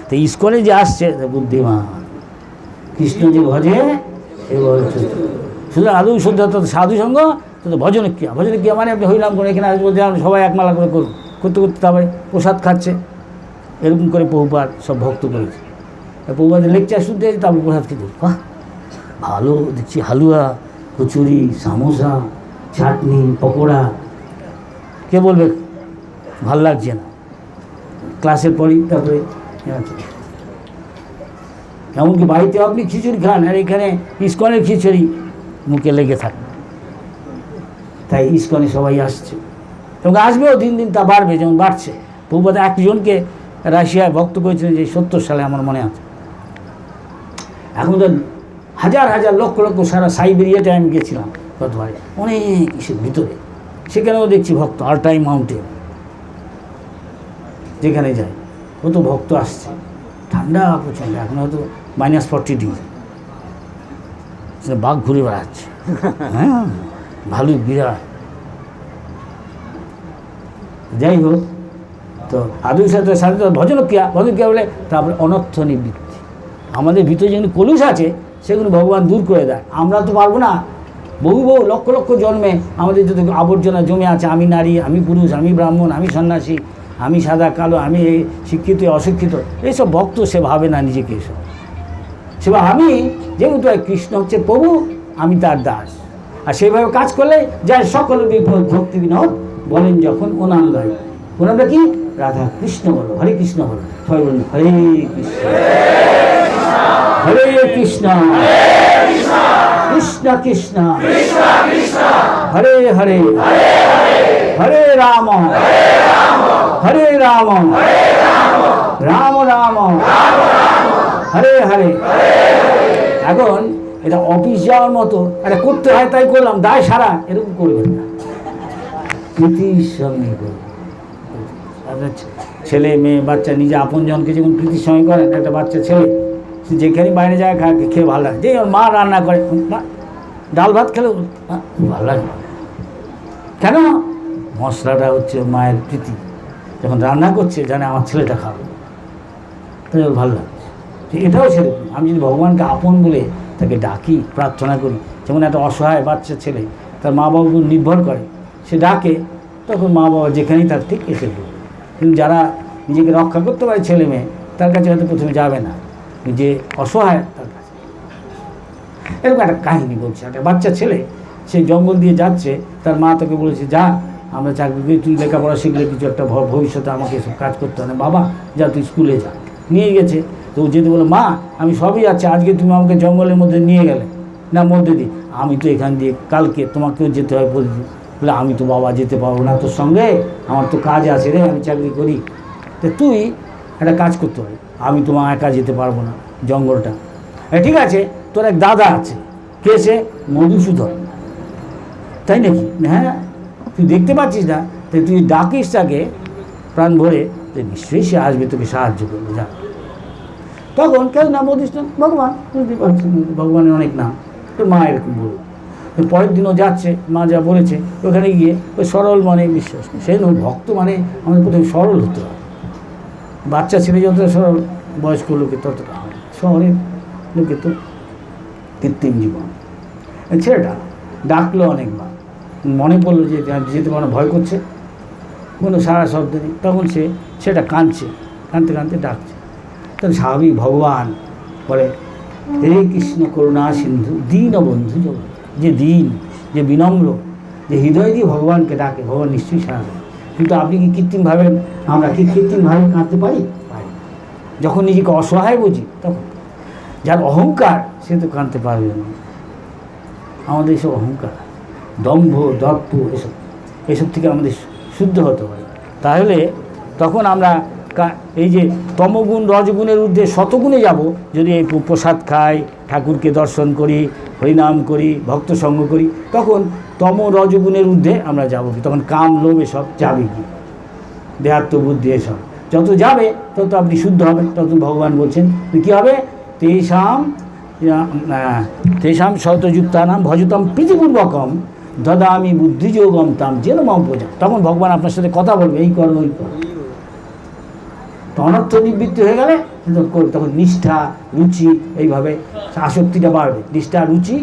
তো ইস্কনে যে আসছে বুদ্ধিমান, কৃষ্ণ যে ভজে সে বলছে শুধু আদৌ শ্রদ্ধা, তো সাধু সঙ্গ, তো ভজনে ক্রিয়া। ভজনে ক্রিয়া মানে আপনি হইলাম করে এখানে আসবো, সবাই একমালা করে করুন, করতে করতে তারপরে প্রসাদ খাচ্ছে। এরকম করে প্রভুপাদ সব ভক্ত করেছে। প্রভুপাদের লেকচার শুনতে তারপর প্রসাদ খেতে, বাহ ভালো দেখছি, হালুয়া, কচুরি, সামোসা, চাটনি, পকোড়া। কে বলবে ভাল লাগছে না? ক্লাসের পরই তারপরে এমনকি বাড়িতে আপনি খিচুড়ি খান, আর এখানে ইস্কনের খিচুড়ি মুখে লেগে থাকে। তাই ইস্কনে সবাই আসছে এবং আসবেও, দিন দিন তা বাড়বে, যেমন বাড়ছে। প্রভুপাদ একজনকে রাশিয়ায় ভক্ত করেছিলেন যে 70 সালে, আমার মনে আছে। এখন তো হাজার হাজার লক্ষ লক্ষ, সারা সাইবেরিয়াতে আমি গেছিলাম গতবারে, অনেক ইসের ভিতরে, সেখানেও দেখছি ভক্ত। আলটাই মাউন্টেন যেখানে যায় কত ভক্ত আসছে, ঠান্ডা প্রচণ্ড, এখন হয়তো -40 ডিগ্রি, বাঘ ঘুরে বেড়াচ্ছে, হ্যাঁ ভালুক বিরাট। যাই হোক, তো আদৌ সাথে সাথে ভজন ক্রিয়া বলে, তারপরে অনর্থ নিবৃত্তি। আমাদের ভিতরে যেগুলো কলুষ আছে সেগুলো ভগবান দূর করে দেয়। আমরা তো পারবো না, বহু বহু লক্ষ লক্ষ জন্মে আমাদের যত আবর্জনা জমে আছে, আমি নারী, আমি পুরুষ, আমি ব্রাহ্মণ, আমি সন্ন্যাসী, আমি সাদা কালো, আমি শিক্ষিত অশিক্ষিত, এইসব ভক্ত সে ভাবে না নিজেকে। এসব সে আমি যেহেতু কৃষ্ণ হচ্ছে প্রভু, আমি তার দাস, আর সেইভাবে কাজ করলে যায় সকল বিপদ ভক্তি বিনোদ বলেন যখন ওনার লয়। ওনারা কি রাধা কৃষ্ণ বলো, হরে কৃষ্ণ বলো, সবাই বলুন হরে কৃষ্ণ হরে কৃষ্ণ কৃষ্ণ কৃষ্ণ হরে হরে হরে রাম হরে রাম রাম রাম হরে হরে। এখন এটা অফিস যাওয়ার মতো এটা করতে হয় তাই করলাম, দায় সারা এরকম করবেন না, প্রীতির সঙ্গে করবেন। ছেলে মেয়ে বাচ্চা নিজে আপনজনকে যেমন প্রীতির সঙ্গে করেন, একটা বাচ্চা ছেলে সে যেখানে বাইরে যায় খেয়ে ভালো লাগে, যে ওর মা রান্না করে ডাল ভাত খেলে ভালো লাগে। কেন? মশলাটা হচ্ছে মায়ের প্রীতি, যখন রান্না করছে জানে আমার ছেলেটা খাবে, তাই ওর ভালো লাগছে। এটাও সেরকম, আমি যদি ভগবানকে আপন বলে তাকে ডাকি, প্রার্থনা করি, যেমন একটা অসহায় বাচ্চা ছেলে তার মা বাবার উপর নির্ভর করে, সে ডাকে, তখন মা বাবা যেখানেই তার ঠিক এসে দেবে। কিন্তু যারা নিজেকে রক্ষা করতে পারে ছেলে মেয়ে, তার কাছে হয়তো প্রথমে যাবে না, যে অসহায় তার কাছে। এরকম একটা কাহিনী বলছে, একটা বাচ্চা ছেলে সে জঙ্গল দিয়ে যাচ্ছে, তার মা তাকে বলেছে যা আমরা চাকরি করি, তুই লেখাপড়া শিখলে কিছু একটা ভবিষ্যতে আমাকে এসব কাজ করতে হবে না, বাবা যা তুই স্কুলে যা। নিয়ে গেছে, তো যেতে বলে মা আমি সবই আছি, আজকে তুমি আমাকে জঙ্গলের মধ্যে নিয়ে গেলে না, মধ্যে দিয়ে আমি তো এখান দিয়ে কালকে তোমাকেও যেতে হয় বলে বলে আমি তো বাবা যেতে পারবো না তোর সঙ্গে, আমার তো কাজ আছে রে, আমি চাকরি করি, তো তুই একটা কাজ করতে হবে, আমি তোমার একা যেতে পারবো না জঙ্গলটা। ঠিক আছে, তোর এক দাদা আছে, কে সে? মধুসূদন, তাই নাকি? হ্যাঁ, তুই দেখতে পাচ্ছিস না, তাই তুই ডাকিস তাকে প্রাণ ভরে, তো নিশ্চয়ই সে আসবে তোকে সাহায্য করবে, যা। তখন কেউ না মধুসূদন ভগবান, বুঝতে পারছি ভগবানের অনেক নাম, তোর মা এরকম বলবে। পরের দিনও যাচ্ছে, মা যা বলেছে ওখানে গিয়ে ওই সরল মনে বিশ্বাস, সেই জন্য ভক্ত মানে আমাদের প্রথমে সরল হতে হবে। বাচ্চা ছেলে যতটা সরল, বয়স্ক লোকে ততটা হয়, শহরের লোকে তো কৃত্রিম জীবন। ছেলেটা ডাকলো অনেকবার, মনে পড়লো যে যেতে মানে ভয় করছে, কোনো সারা শব্দ নেই, তখন সেটা কাঁদছে, কাঁদতে কাঁদতে ডাকছে। তাহলে স্বাভাবিক ভগবান বলে হে কৃষ্ণ করুণা সিন্ধু দীনবন্ধু জগৎ, যে দিন, যে বিনম্র, যে হৃদয় দিয়ে ভগবানকে ডাকে, ভগবান নিশ্চয়ই সারা দেয়। কিন্তু আপনি কি কৃত্রিমভাবে, আমরা কি কৃত্রিমভাবে কাঁদতে পারি? পারি। যখন নিজেকে অসহায় বুঝি তখন। যার অহংকার সে তো কাঁদতে পারবে না। আমাদের এসব অহংকার, দম্ভ, দর্প, এসব থেকে আমাদের শুদ্ধ হতে হয়। তাহলে তখন আমরা এই যে তমগুণ রজগুণের ঊর্ধ্বে শতগুণে যাব, যদি এই প্রসাদ খাই, ঠাকুরকে দর্শন করি, হরিনাম করি, ভক্ত সঙ্গ করি, তখন তম রজগুণের ঊর্ধ্বে আমরা যাব কি? তখন কাম লোভ এসব যাবে কি, দেহাত্মবুদ্ধি এসব যত যাবে তত আপনি শুদ্ধ হবেন। তখন ভগবান বলছেন কী হবে? তেষাম শতযুক্তানাম ভজতাম প্রীতিপূর্বকম দদামি বুদ্ধিযোগম তাম যেন মম প্রজা। তখন ভগবান আপনার সাথে কথা বলবে, এই করো ওই করো। অনর্থ নিবৃত্তি হয়ে গেলে তখন নিষ্ঠা, রুচি, এইভাবে আসক্তিটা বাড়বে। নিষ্ঠা, রুচি,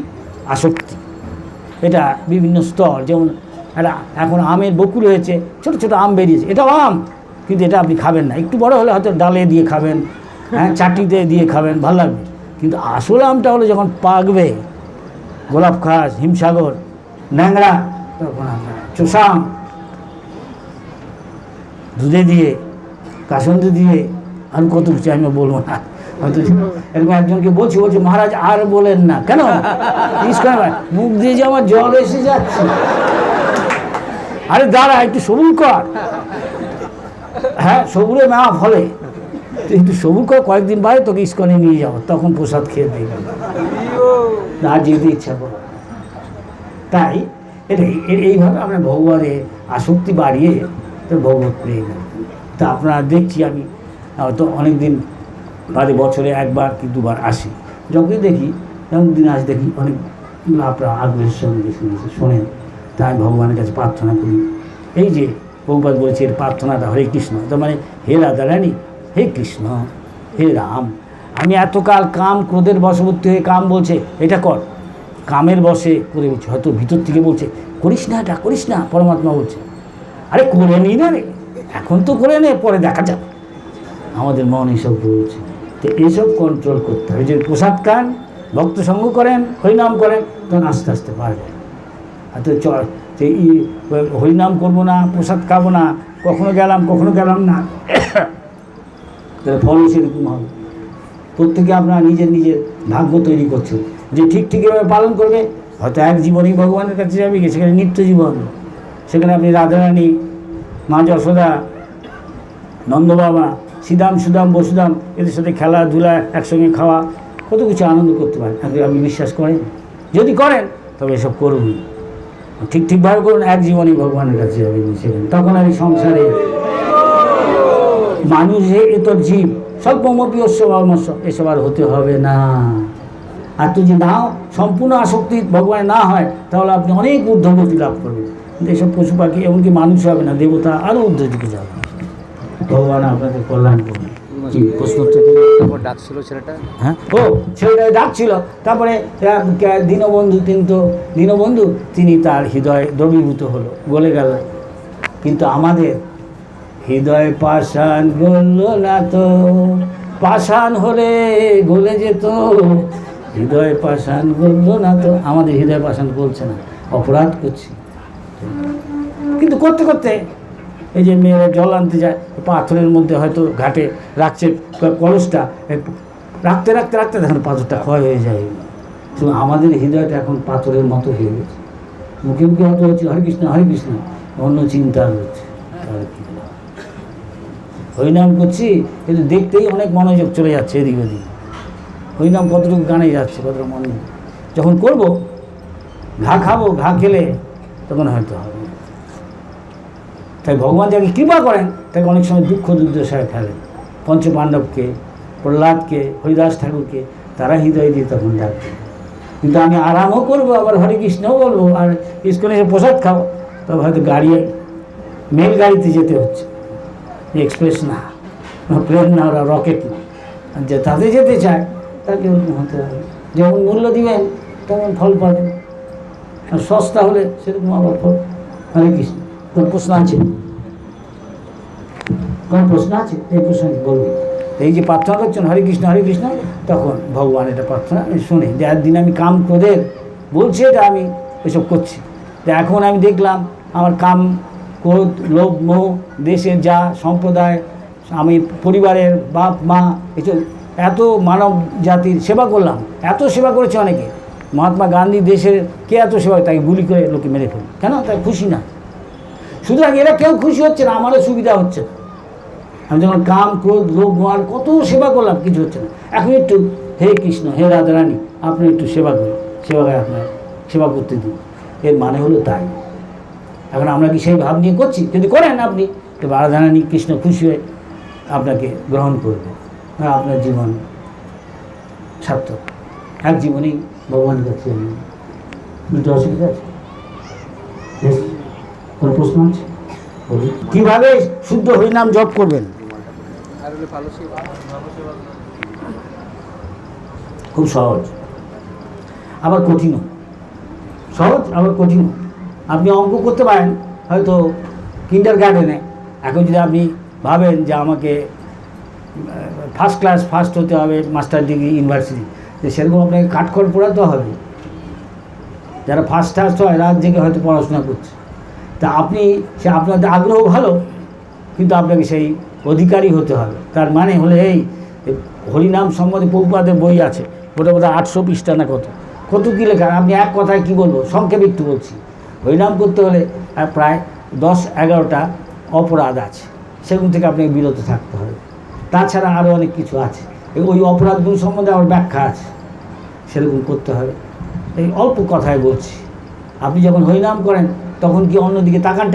আসক্তি, এটা বিভিন্ন স্তর। যেমন একটা এখন আমের বকুল হয়েছে, ছোটো ছোটো আম বেরিয়েছে, এটাও আম, কিন্তু এটা আপনি খাবেন না। একটু বড় হলে হয়তো ডালে দিয়ে খাবেন, হ্যাঁ, চাটনিতে দিয়ে খাবেন, ভালো লাগবে। কিন্তু আসল আমটা হলো যখন পাকবে, গোলাপ খাস, হিমসাগর, ন্যাংরা, তখন চোষা আম, দুধে দিয়ে, কাসন্দি দিয়ে, আর কত কিছু আমি বলবো না। হয়তো এরকম একজনকে বলছি, মহারাজ আর বলেন না। কেন? মুখ দিয়ে যে আমার জল এসে যাচ্ছে। আরে দাঁড়া, একটু সবুর কর। হ্যাঁ, সবুরে না ফলে একটু সবুর কর, কয়েকদিন বাদে তোকে ইস্কনে নিয়ে যাবো, তখন প্রসাদ খেয়ে দেবে, না যেতে ইচ্ছা করো। তাই এইভাবে আমরা ভগবানের আসক্তি বাড়িয়ে তো ভগবত প্রেম। তা আপনারা দেখছি, আমি তো অনেক দিন বাদে বছরে একবার কি দুবার আসি, যখনই দেখি এমন দিন আজ দেখি অনেক আপনারা আগ্রহের সঙ্গে শোনেন। তাই আমি ভগবানের কাছে প্রার্থনা করি, এই যে প্রভুপাদ বলেছে এর প্রার্থনাটা হরে কৃষ্ণ, তার মানে হে রাধারানী, হে কৃষ্ণ, হে রাম, আমি এতকাল কাম ক্রোধের বশবর্তী হয়ে কাম বলছে এটা কর, কামের বশে করে বলছে, হয়তো ভিতর থেকে বলছে করিস না, এটা করিস না। পরমাত্মা বলছে আরে করে নিই না রে, এখন তো করে নে, পরে দেখা যাবে। আমাদের মন এইসব বলছে, তো এইসব কন্ট্রোল করতে হবে। যদি প্রসাদ খান, ভক্ত সঙ্গ করেন, হরিনাম করেন, তখন আস্তে আস্তে পারবে। আর তো হরিনাম করবো না, প্রসাদ খাবো না, কখনো গেলাম না, তাহলে ফলও সেরকম হবে। প্রত্যেকে আপনারা নিজের ভাগ্য তৈরি করছে, যে ঠিক এভাবে পালন করবে, হয়তো এক জীবনেই ভগবানের কাছে যাবে, সেখানে নিত্য জীবন, সেখানে আপনি রাধারানী, মা যশোদা, নন্দ বাবা, শ্রীদাম, সুদাম, বসুদাম, এদের সাথে খেলাধুলা, একসঙ্গে খাওয়া, কত কিছু আনন্দ করতে পারেন। আপনি বিশ্বাস করেন? যদি করেন তবে এসব করুন, ঠিকভাবে করুন, এক জীবনই ভগবানের কাছে যাবেন। সেখানে তখন আর এই সংসারে মানুষ এ তো জীব, স্বল্পমপি অশ্বমস্য, এসব আর হতে হবে না। আর তুই যদি নাও সম্পূর্ণ আসক্তি ভগবানের না হয়, তাহলে আপনি অনেক ঊর্ধ্বগতি লাভ করবেন। কিন্তু এসব পশু পাখি এমনকি মানুষ হবে না, দেবতা আরও ঊর্ধ্ব দিকে যাবে। ভগবান আপনাদের কল্যাণ করবেন। প্রশ্ন ডাকছিল ছেলেটা, হ্যাঁ, ও ছেলেটা ডাকছিল। তারপরে দীনবন্ধু তিনি তার হৃদয় দ্রবীভূত হলো, গলে গেল। কিন্তু আমাদের হৃদয় পাষাণ গলল না তো, পাষাণ হলে গলে যেত, হৃদয় পাষাণ গলল না তো। আমাদের হৃদয় পাষাণ গলছে না, অপরাধ করছি। কিন্তু করতে করতে এই যে মেয়েরা জল আনতে যায়, পাথরের মধ্যে হয়তো ঘাটে রাখছে কলসটা, রাখতে রাখতে রাখতে দেখেন পাথরটা ক্ষয় হয়ে যায়। শুধু আমাদের হৃদয়টা এখন পাথরের মতো হয়ে গেছে। মুখে মুখে হয়তো হচ্ছে হরে কৃষ্ণ হরে কৃষ্ণ, অন্য চিন্তা হচ্ছে। হরিনাম করছি কিন্তু দেখতেই অনেক মনোযোগ চলে যাচ্ছে এদিক ওদিক। হরিনাম কতটুকু গানে যাচ্ছে, কতটুকু মনে, যখন করবো ঘা খাবো, ঘা খেলে তখন হয়তো হবে। তাই ভগবান যাকে কৃপা করেন তাকে অনেক সময় দুঃখ দুর্দশায় ফেলেন। পঞ্চপাণ্ডবকে, প্রহ্লাদকে, হরিদাস ঠাকুরকে তারা হৃদয় দিয়ে তখন ডাকবে। কিন্তু আমি আরামও করবো, আবার হরে কৃষ্ণও বলবো, আর ইস্কনে এসে প্রসাদ খাবো, তবে হয়তো মেল গাড়িতে যেতে হচ্ছে, এক্সপ্রেস না, প্লেন না, ওরা রকেট না। যে তাতে যেতে চায় তাকে ওরকম হতে হবে। যেমন মূল্য দিবেন তেমন ফল পাবেন, আর সস্তা হলে সেরকম আবার ফল। হরে কৃষ্ণ। কোন প্রশ্ন আছে? কোন প্রশ্ন আছে? এই প্রশ্ন বলবো। এই যে প্রার্থনা করছেন হরে কৃষ্ণ হরে কৃষ্ণ, তখন ভগবান এটা প্রার্থনা শুনে যে একদিন আমি কাম ক্রোধের বলছি, এটা আমি এসব করছি। তো এখন আমি দেখলাম আমার কাম ক্রোধ লোভ মোহ, দেশের যা সম্প্রদায়, আমি পরিবারের বাপ মা, এসব এত মানব জাতির সেবা করলাম, এত সেবা করেছে অনেকে। মহাত্মা গান্ধী দেশের কে এত সেবা, তাকে গুলি করে লোকে মেরে ফেল, কেন? তাই খুশি না। সুতরাং এরা কেউ খুশি হচ্ছে না, আমারও সুবিধা হচ্ছে না। আমি যখন কাম ক্রোধ লোভ মোহার কত সেবা করলাম, কিছু হচ্ছে না। এখন একটু হে কৃষ্ণ হে রাধারানী আপনি একটু সেবা করুন, সেবাকে আপনার সেবা করতে দিন। এর মানে হলো তাই। এখন আমরা কি সেই ভাব নিয়ে করছি? যদি করেন আপনি, তবে রাধারানী কৃষ্ণ খুশি হয়ে আপনাকে গ্রহণ করবে, আর আপনার জীবন সার্থক। এক জীবনেই ভগবানের কাছে দুটো অসুবিধা আছে। কোনো প্রশ্ন আছে? কীভাবে শুদ্ধ হরিনাম জপ করবেন? খুব সহজ, আবার কঠিনও। সহজ আবার কঠিন। আপনি অঙ্ক করতে পারেন হয়তো কিন্ডার গার্ডেনে। এখন যদি আপনি ভাবেন যে আমাকে ফার্স্ট হতে হবে, মাস্টার ডিগ্রি ইউনিভার্সিটি, যে সেরকম আপনাকে কাঠখড় পোড়াতে হবে। যারা ফার্স্ট হয় রাত জেগে হয়তো পড়াশোনা করছে, তা আপনি আপনাদের আগ্রহ ভালো, কিন্তু আপনাকে সেই অধিকারী হতে হবে। তার মানে হলে এই হরিনাম সম্বন্ধে প্রভুপাদের বই আছে, ওটা বোধহয় 800 পৃষ্ঠা না কত কী লেখা। আপনি এক কথায় কী বলবো, সংক্ষেপে একটু বলছি। হরিনাম করতে হলে প্রায় 10-11টা অপরাধ আছে, সেগুলো থেকে আপনাকে বিরত থাকতে হবে। তাছাড়া আরও অনেক কিছু আছে, ওই অপরাধগুলো সম্বন্ধে আমার ব্যাখ্যা আছে, সেরকম করতে হবে। এই অল্প কথায় বলছি। আপনি যখন হরিনাম করেন তখন কি অন্যদিকে তাকান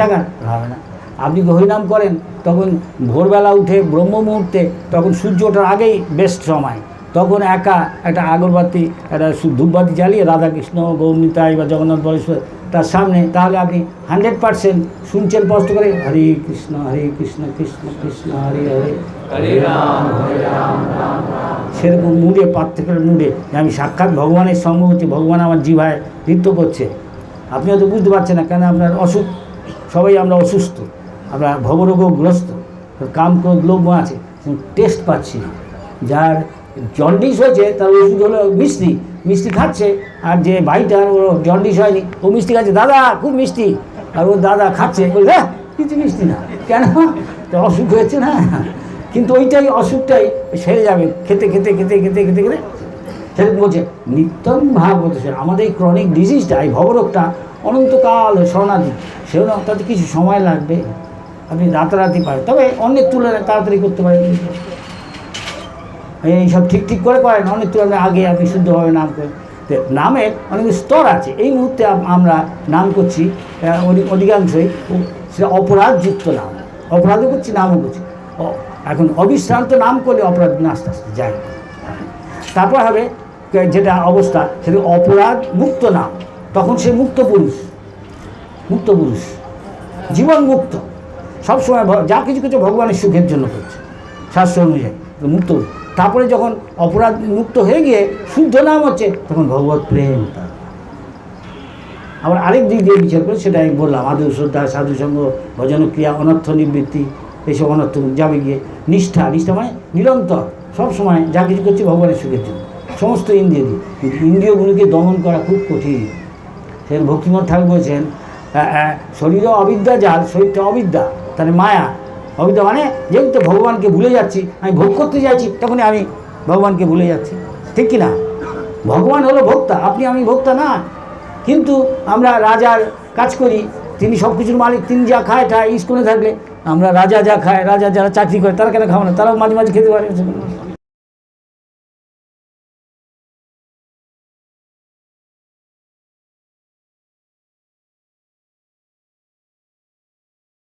হবে না। আপনি হরিনাম করেন তখন ভোরবেলা উঠে ব্রহ্ম মুহূর্তে, তখন সূর্য ওঠার আগেই বেস্ট সময়, তখন একা একটা আগরবাতি একটা ধূপবাতি জ্বালিয়ে রাধাকৃষ্ণ গৌরনিতাই বা জগন্নাথ বলেশ্বর তার সামনে, তাহলে আপনি 100% শুনছেন স্পষ্ট করে হরে কৃষ্ণ কৃষ্ণ কৃষ্ণ হরে হরে হরে রাম রাম রাম। সেরকম মুডে পার্থক্যের মুডে আমি সাক্ষাৎ ভগবানের সঙ্গ হচ্ছে, ভগবান আমার জিভায় নৃত্য করছে। আপনি হয়তো বুঝতে পারছেন না, কেন আপনার অসুখ, সবাই আমরা অসুস্থ, আমরা ভবরোগগ্রস্ত, কাম ক্রোধ লোভ আছে, টেস্ট পাচ্ছি না। যার জন্ডিস হয়েছে তার ওষুধ হলো মিষ্টি খাচ্ছে, আর যে ভাইটার ও জন্ডিস হয়নি ও মিষ্টি খাচ্ছে, দাদা খুব মিষ্টি, আর ও দাদা খাচ্ছে, বলছে হ্যাঁ কিছু মিষ্টি না, কেন? তো অসুখ হয়েছে না, কিন্তু ওইটাই অসুখটাই সেরে যাবে খেতে খেতে খেতে খেতে খেতে খেতে। সেরকম বলছে নিত্যম ভাগবত। আমাদের এই ক্রনিক ডিজিজটা, এই ভবরোগটা অনন্তকাল শরণাদি, সেও তাতে কিছু সময় লাগবে। আপনি রাতারাতি পারেন, তবে অন্যের তুলনায় তাড়াতাড়ি করতে পারেন। এইসব ঠিক করে করেন, অনেক তুলনায় আগে আপনি শুদ্ধভাবে নাম করেন। তো নামের অনেক স্তর আছে। এই মুহূর্তে আমরা নাম করছি অধিকাংশই সেটা অপরাধযুক্ত নাম, অপরাধও করছি, নামও করছি। এখন অবিশ্রান্ত নাম করলে অপরাধ আস্তে আস্তে যায়। তারপর হবে যেটা অবস্থা, সেটা অপরাধ মুক্ত নাম, তখন সে মুক্ত পুরুষ, জীবন মুক্ত, সবসময় যা কিছু কিছু ভগবানের সুখের জন্য করছে শাস্ত্র অনুযায়ী মুক্ত। তারপরে যখন অপরাধ মুক্ত হয়ে গিয়ে শুদ্ধ নাম হচ্ছে, তখন ভগবত প্রেম। আবার আরেক দিক দিয়ে বিচার করে, সেটা আমি বললাম, আদৌ শ্রদ্ধা, সাধুসঙ্গ, ভজন ক্রিয়া, অনর্থ নিবৃত্তি, এইসব অনর্থ যাবে গিয়ে নিষ্ঠা মানে নিরন্তর সবসময় যা কিছু করছে ভগবানের সুখের জন্য, সমস্ত ইন্দ্রিয় দিয়ে। কিন্তু ইন্দ্রিয়গুলিকে দমন করা খুব কঠিন। সে ভক্তিমত ঠাকুর বলছেন, শরীরও অবিদ্যা যার, শরীরটা অবিদ্যা, তাহলে মায়া। অবিদ্যা মানে যেহেতু ভগবানকে ভুলে যাচ্ছি, আমি ভোগ করতে যাচ্ছি, তখনই আমি ভগবানকে ভুলে যাচ্ছি, ঠিক কি না? ভগবান হলো ভোক্তা, আপনি আমি ভোক্তা না। কিন্তু আমরা রাজার কাজ করি, তিনি সব কিছুর মালিক, তিনি যা খায় তা ইস্কনে থাকলে আমরা রাজা যা খায়, রাজা যারা চাকরি করে তারা কেন খাবো না? তারাও মাঝে মাঝে খেতে পারে।